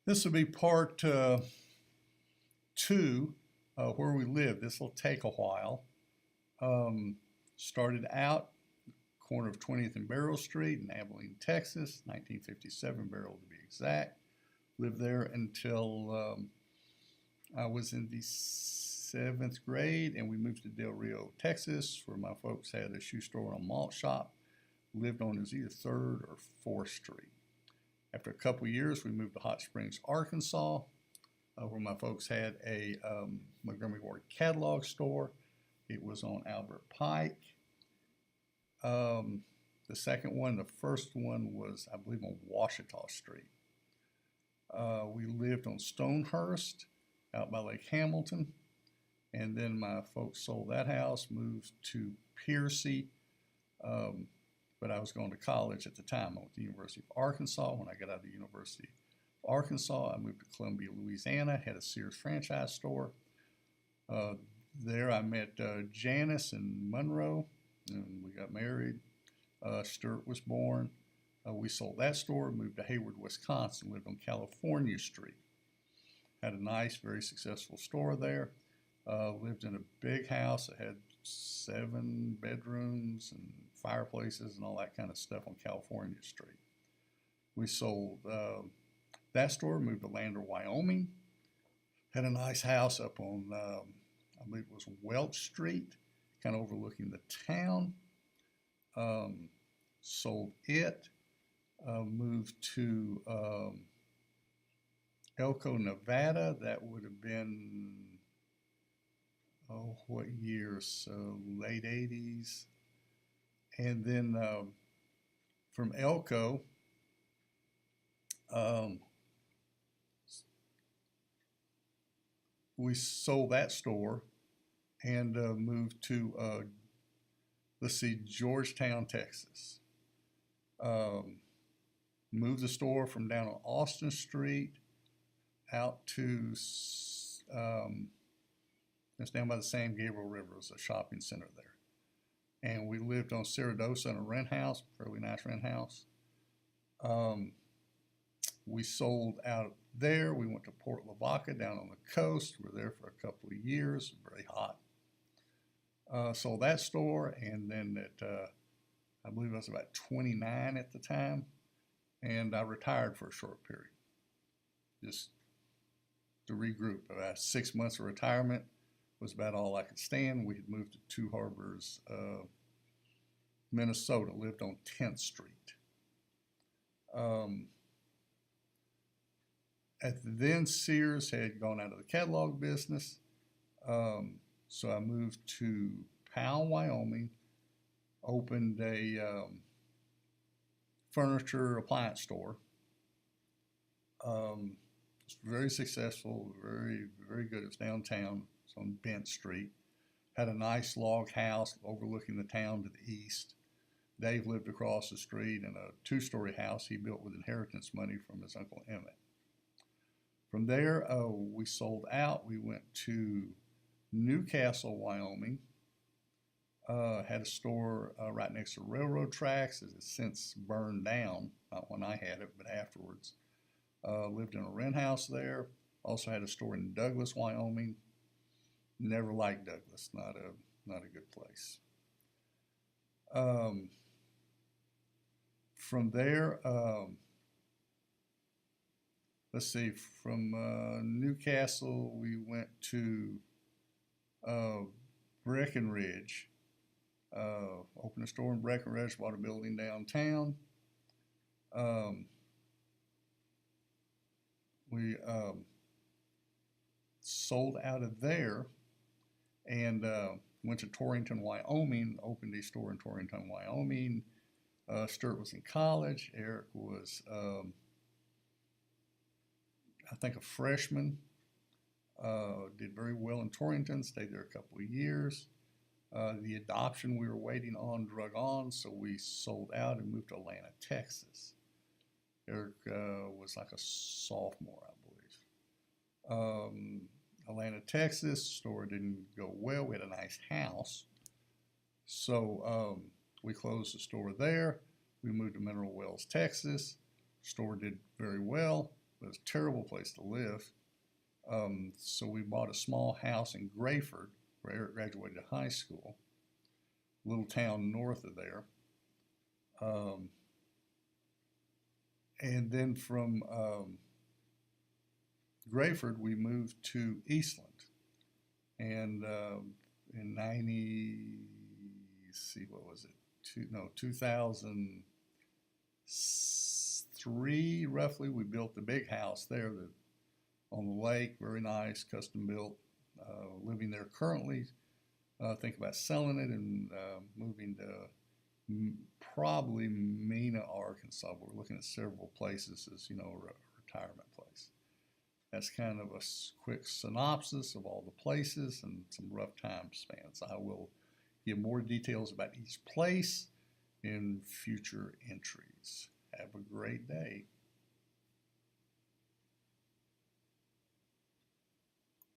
This will be part two, where we live. This will take a while. Um, Started out corner of 20th and Barrow Street in Abilene, Texas, 1957 Barrow to be exact. Lived there until I was in the seventh grade, and we moved to Del Rio, Texas, where my folks had a shoe store and a malt shop. Lived on as either 3rd or 4th Street. After a couple of years, we moved to Hot Springs, Arkansas, where my folks had a Montgomery Ward catalog store. It was on Albert Pike. The second one, the first one was, I believe, on Washita Street. We lived on Stonehurst out by Lake Hamilton. And then my folks sold that house, moved to Piercy. But I was going to college at the time. I went to the University of Arkansas. When I got out of the University of Arkansas, I moved to Columbia, Louisiana, had a Sears franchise store. There I met Janice and Monroe, and we got married. Stuart was born. We sold that store, moved to Hayward, Wisconsin, lived on California Street. Had a nice, very successful store there. Lived in a big house that had 7 bedrooms and fireplaces and all that kind of stuff on California Street. We sold that store, moved to Lander, Wyoming. Had a nice house up on, I believe it was Welch Street, kind of overlooking the town. Sold it, moved to Elko, Nevada. That would have been, what years? So late 80s. And then from Elko, we sold that store and moved to, let's see, Georgetown, Texas. Moved the store from down on Austin Street out to, it's down by the San Gabriel River. There's a shopping center there. And we lived on Saradosa in a rent house, fairly nice rent house. We sold out there. We went to Port Lavaca down on the coast. We were there for a couple of years, very hot. Sold that store, and then at, I believe I was about 29 at the time, and I retired for a short period, just to regroup. About 6 months of retirement was about all I could stand. We had moved to Two Harbors, Minnesota, lived on 10th Street. Then Sears had gone out of the catalog business, so I moved to Powell, Wyoming, opened a furniture appliance store. It's very successful, very, very good. It's downtown. It's on Bent Street. Had a nice log house overlooking the town to the east. Dave lived across the street in a 2-story house he built with inheritance money from his Uncle Emmett. From there, we sold out. We went to Newcastle, Wyoming. Had a store right next to railroad tracks. It has since burned down, not when I had it, but afterwards. Lived in a rent house there. Also had a store in Douglas, Wyoming. Never liked Douglas. Not a good place. From there, let's see. From Newcastle, we went to Breckenridge. Opened a store in Breckenridge. Bought a building downtown. We sold out of there and went to Torrington, Wyoming, opened a store in Torrington, Wyoming. Stuart was in college. Eric was, I think, a freshman. Did very well in Torrington, stayed there a couple of years. The adoption we were waiting on drug on, so we sold out and moved to Atlanta, Texas. Eric was like a sophomore, I believe. Atlanta, Texas, store didn't go well. We had a nice house. So we closed the store there. We moved to Mineral Wells, Texas. Store did very well. but it's a terrible place to live. So we bought a small house in Grayford, where Eric graduated high school, a little town north of there. Um, and then from Grayford, we moved to Eastland. And in 2003 roughly, we built the big house there that on the lake, very nice, custom built. Living there currently, think about selling it and moving to probably Mena, Arkansas. We're looking at several places as a retirement place. That's kind of a quick synopsis of all the places and some rough time spans. I will give more details about each place in future entries. Have a great day.